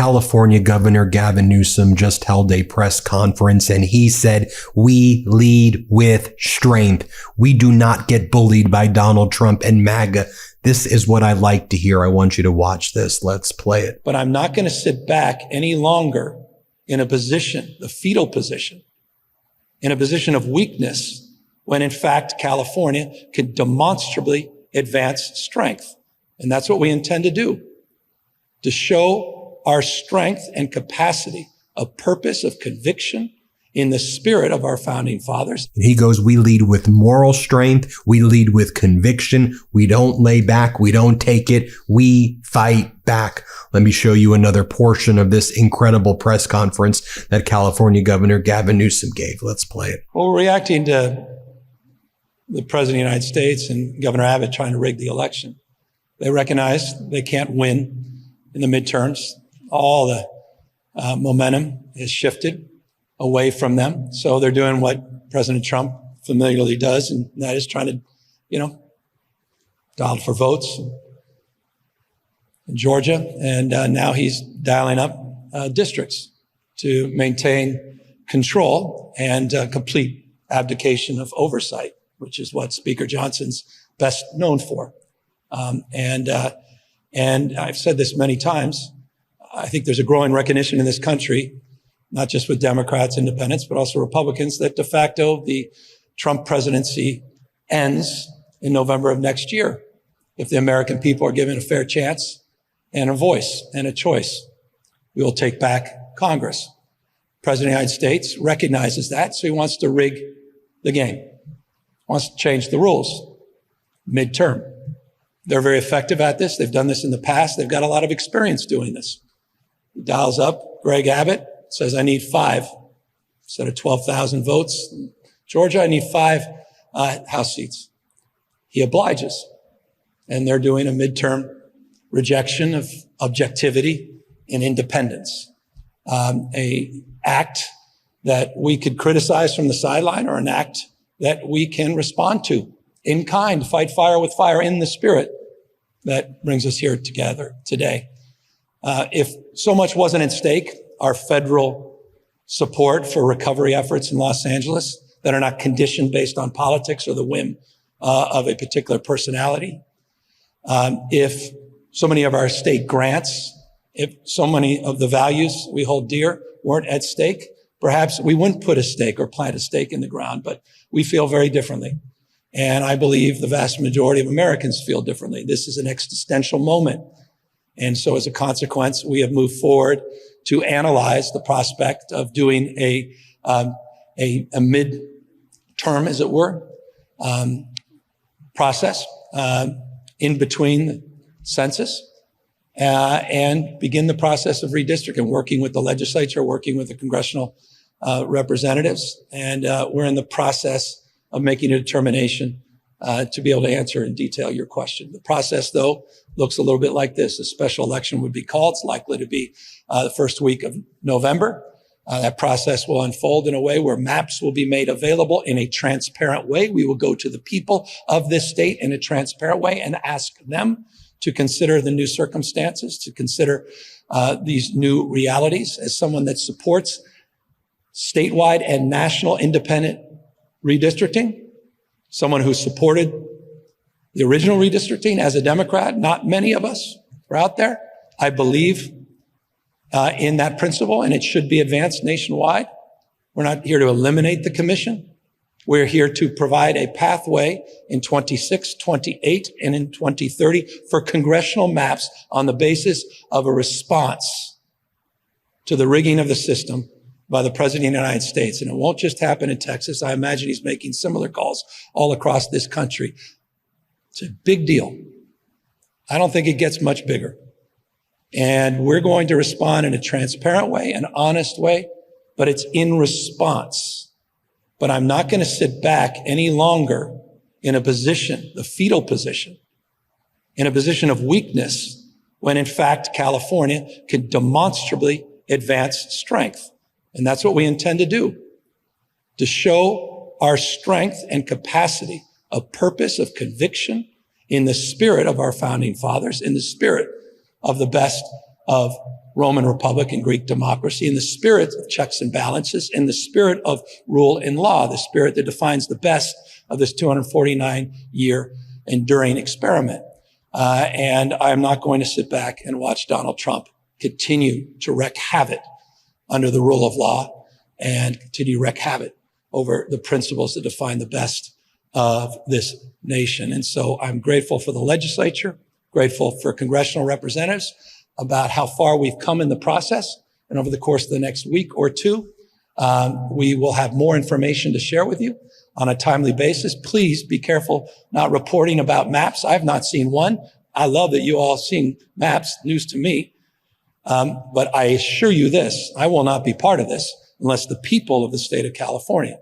California Governor Gavin Newsom just held a press conference and he said, "We lead with strength. We do not get bullied by Donald Trump and MAGA." This is what I like to hear. I want you to watch this. Let's play it. But I'm not going to sit back any longer in a position, the fetal position, in a position of weakness when in fact California can demonstrably advance strength. And that's what we intend to do, to show our strength and capacity of purpose, of conviction, in the spirit of our founding fathers. And he goes, we lead with moral strength. We lead with conviction. We don't lay back. We don't take it. We fight back. Let me show you another portion of this incredible press conference that California Governor Gavin Newsom gave. Let's play it. Well, we're reacting to the President of the United States and Governor Abbott trying to rig the election. They recognize they can't win in the midterms. All the momentum has shifted away from them. So they're doing what President Trump familiarly does, and that is trying to, dial for votes in Georgia. And now he's dialing up districts to maintain control and complete abdication of oversight, which is what Speaker Johnson's best known for. And I've said this many times. I think there's a growing recognition in this country, not just with Democrats, independents, but also Republicans, that de facto the Trump presidency ends in November of next year if the American people are given a fair chance and a voice and a choice. We will take back Congress. President of the United States recognizes that, so he wants to rig the game, wants to change the rules midterm. They're very effective at this. They've done this in the past. They've got a lot of experience doing this. He dials up Greg Abbott, says, I need 5 instead of 12,000 votes. In Georgia, I need 5 House seats. He obliges. And they're doing a midterm rejection of objectivity and independence. A act that we could criticize from the sideline, or an act that we can respond to in kind, fight fire with fire in the spirit that brings us here together today. If so much wasn't at stake, our federal support for recovery efforts in Los Angeles that are not conditioned based on politics or the whim of a particular personality. If so many of our state grants, if so many of the values we hold dear weren't at stake, perhaps we wouldn't put a stake or plant a stake in the ground, but we feel very differently. And I believe the vast majority of Americans feel differently. This is an existential moment. And so as a consequence, we have moved forward to analyze the prospect of doing a mid-term, as it were, process in between the census and begin the process of redistricting, working with the legislature, working with the congressional representatives. And we're in the process of making a determination to be able to answer in detail your question. The process, though, looks a little bit like this. A special election would be called. It's likely to be the first week of November. That process will unfold in a way where maps will be made available in a transparent way. We will go to the people of this state in a transparent way and ask them to consider the new circumstances, to consider these new realities. As someone that supports statewide and national independent redistricting, someone who supported the original redistricting as a Democrat, not many of us are out there. I believe in that principle, and it should be advanced nationwide. We're not here to eliminate the commission. We're here to provide a pathway in 26, 28, and in 2030 for congressional maps on the basis of a response to the rigging of the system by the President of the United States. And it won't just happen in Texas. I imagine he's making similar calls all across this country. It's a big deal. I don't think it gets much bigger. And we're going to respond in a transparent way, an honest way, but it's in response. But I'm not going to sit back any longer in a position, the fetal position, in a position of weakness when in fact California can demonstrably advance strength. And that's what we intend to do, to show our strength and capacity of purpose, of conviction in the spirit of our founding fathers, in the spirit of the best of Roman Republic and Greek democracy, in the spirit of checks and balances, in the spirit of rule and law, the spirit that defines the best of this 249-year enduring experiment. And I'm not going to sit back and watch Donald Trump continue to wreak havoc under the rule of law and continue to wreak havoc over the principles that define the best of this nation. And so I'm grateful for the legislature, grateful for congressional representatives about how far we've come in the process. And over the course of the next week or two, we will have more information to share with you on a timely basis. Please be careful not reporting about maps. I've not seen one. I love that you all seen maps, news to me. But I assure you this, I will not be part of this unless the people of the state of California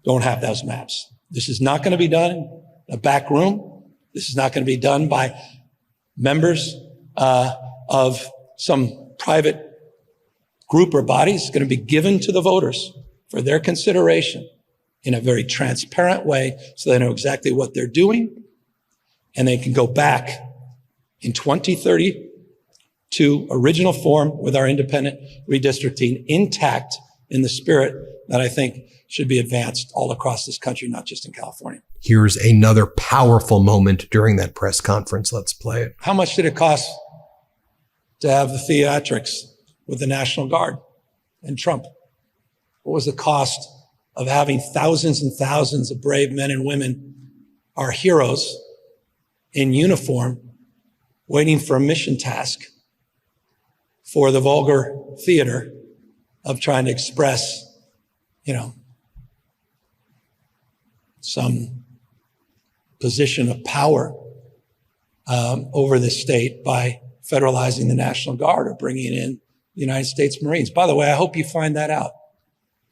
don't have those maps. This is not going to be done in a back room. This is not going to be done by members of some private group or body. It's going to be given to the voters for their consideration in a very transparent way so they know exactly what they're doing, and they can go back in 2030 to original form with our independent redistricting intact in the spirit that I think should be advanced all across this country, not just in California. Here's another powerful moment during that press conference. Let's play it. How much did it cost to have the theatrics with the National Guard and Trump? What was the cost of having thousands and thousands of brave men and women, our heroes, in uniform, waiting for a mission task for the vulgar theater of trying to express, some position of power over the state by federalizing the National Guard or bringing in the United States Marines. By the way, I hope you find that out.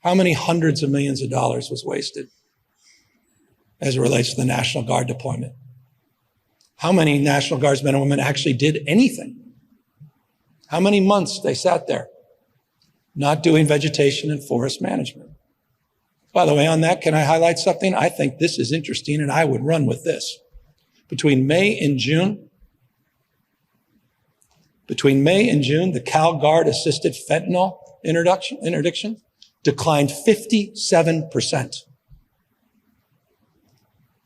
How many hundreds of millions of dollars was wasted as it relates to the National Guard deployment? How many National Guardsmen and women actually did anything? How many months they sat there not doing vegetation and forest management? By the way, on that, can I highlight something? I think this is interesting, and I would run with this. Between May and June, the Cal Guard assisted fentanyl interdiction declined 57%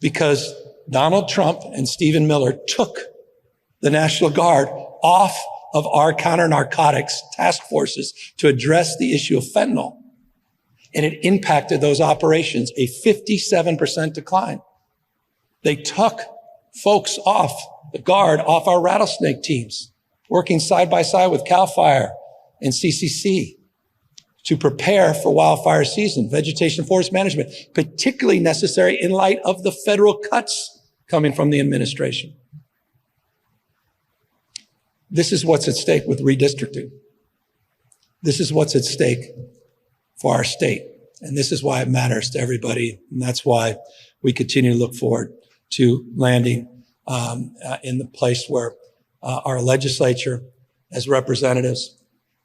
because Donald Trump and Stephen Miller took the National Guard off of our counter-narcotics task forces to address the issue of fentanyl. And it impacted those operations, a 57% decline. They took folks off the Guard, off our rattlesnake teams, working side by side with CAL FIRE and CCC to prepare for wildfire season, vegetation forest management, particularly necessary in light of the federal cuts coming from the administration. This is what's at stake with redistricting. This is what's at stake for our state. And this is why it matters to everybody. And that's why we continue to look forward to landing in the place where our legislature as representatives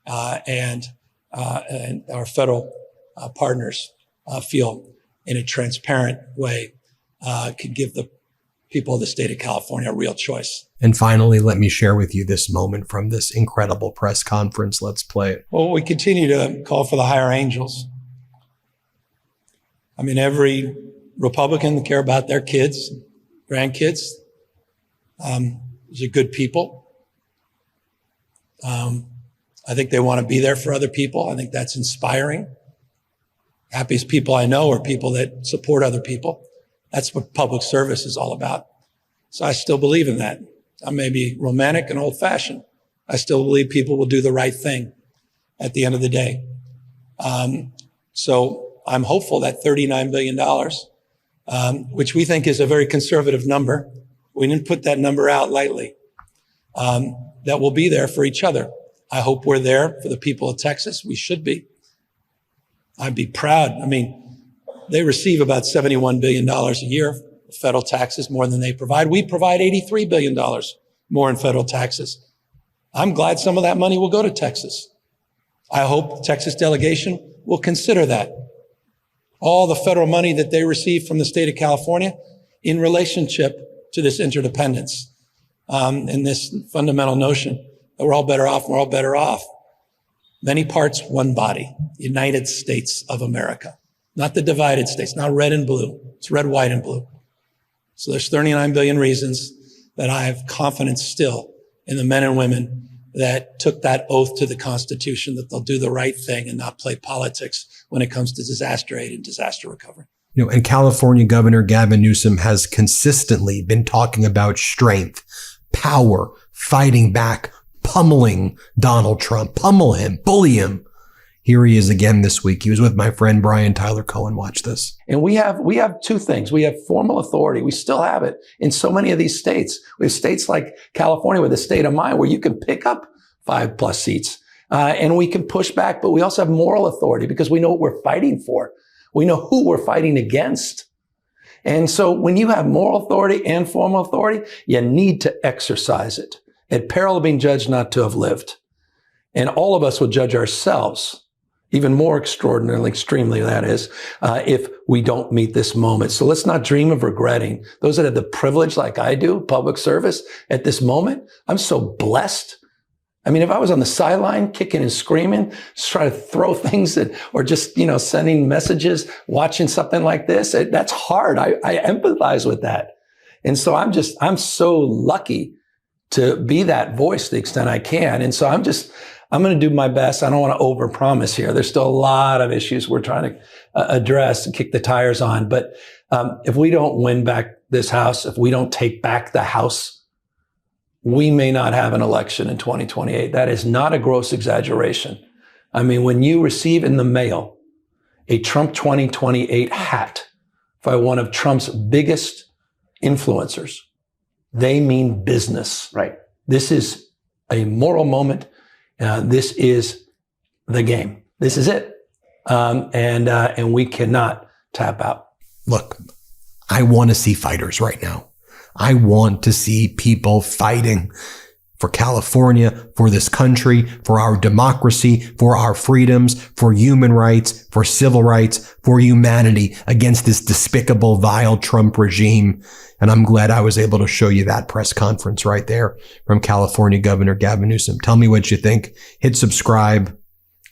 and our federal partners feel in a transparent way could give the people of the state of California a real choice. And finally, let me share with you this moment from this incredible press conference. Let's play it. Well, we continue to call for the higher angels. I mean, every Republican that care about their kids, grandkids, these are good people. I think they want to be there for other people. I think that's inspiring. Happiest people I know are people that support other people. That's what public service is all about. So I still believe in that. I may be romantic and old-fashioned. I still believe people will do the right thing at the end of the day. So I'm hopeful that $39 billion, which we think is a very conservative number, we didn't put that number out lightly, that will be there for each other. I hope we're there for the people of Texas. We should be. I'd be proud. I mean, they receive about $71 billion a year, federal taxes, more than they provide. We provide $83 billion more in federal taxes. I'm glad some of that money will go to Texas. I hope the Texas delegation will consider that. All the federal money that they receive from the state of California in relationship to this interdependence and this fundamental notion that we're all better off, we're all better off. Many parts, one body, United States of America. Not the divided states, not red and blue. It's red, white, and blue. So there's 39 billion reasons that I have confidence still in the men and women that took that oath to the Constitution that they'll do the right thing and not play politics when it comes to disaster aid and disaster recovery. And California Governor Gavin Newsom has consistently been talking about strength, power, fighting back, pummeling Donald Trump, pummel him, bully him. Here he is again this week. He was with my friend Brian Tyler Cohen. Watch this. And we have two things. We have formal authority. We still have it in so many of these states. We have states like California with the state of mind where you can pick up 5+ seats. And we can push back, but we also have moral authority because we know what we're fighting for. We know who we're fighting against. And so when you have moral authority and formal authority, you need to exercise it at peril of being judged not to have lived. And all of us will judge ourselves, even more extremely that is, if we don't meet this moment. So let's not dream of regretting. Those that have the privilege like I do, public service at this moment, I'm so blessed. I mean, if I was on the sideline kicking and screaming, just trying to throw things or just, sending messages, watching something like this, that's hard. I empathize with that. And so I'm so lucky to be that voice to the extent I can. And so I'm going to do my best. I don't want to overpromise here. There's still a lot of issues we're trying to address and kick the tires on. But if we don't win back this House, if we don't take back the House, we may not have an election in 2028. That is not a gross exaggeration. I mean, when you receive in the mail a Trump 2028 hat by one of Trump's biggest influencers, they mean business. Right. This is a moral moment. This is the game. This is it. And we cannot tap out. Look, I want to see fighters right now. I want to see people fighting for California, for this country, for our democracy, for our freedoms, for human rights, for civil rights, for humanity against this despicable, vile Trump regime. And I'm glad I was able to show you that press conference right there from California Governor Gavin Newsom. Tell me what you think. Hit subscribe.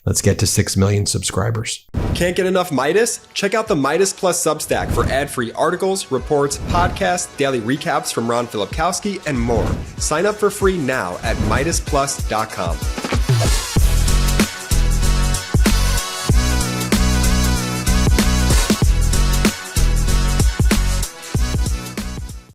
Let's get to 6 million subscribers. Can't get enough Meidas? Check out the Meidas Plus Substack for ad-free articles, reports, podcasts, daily recaps from Ron Filipkowski, and more. Sign up for free now at MeidasPlus.com.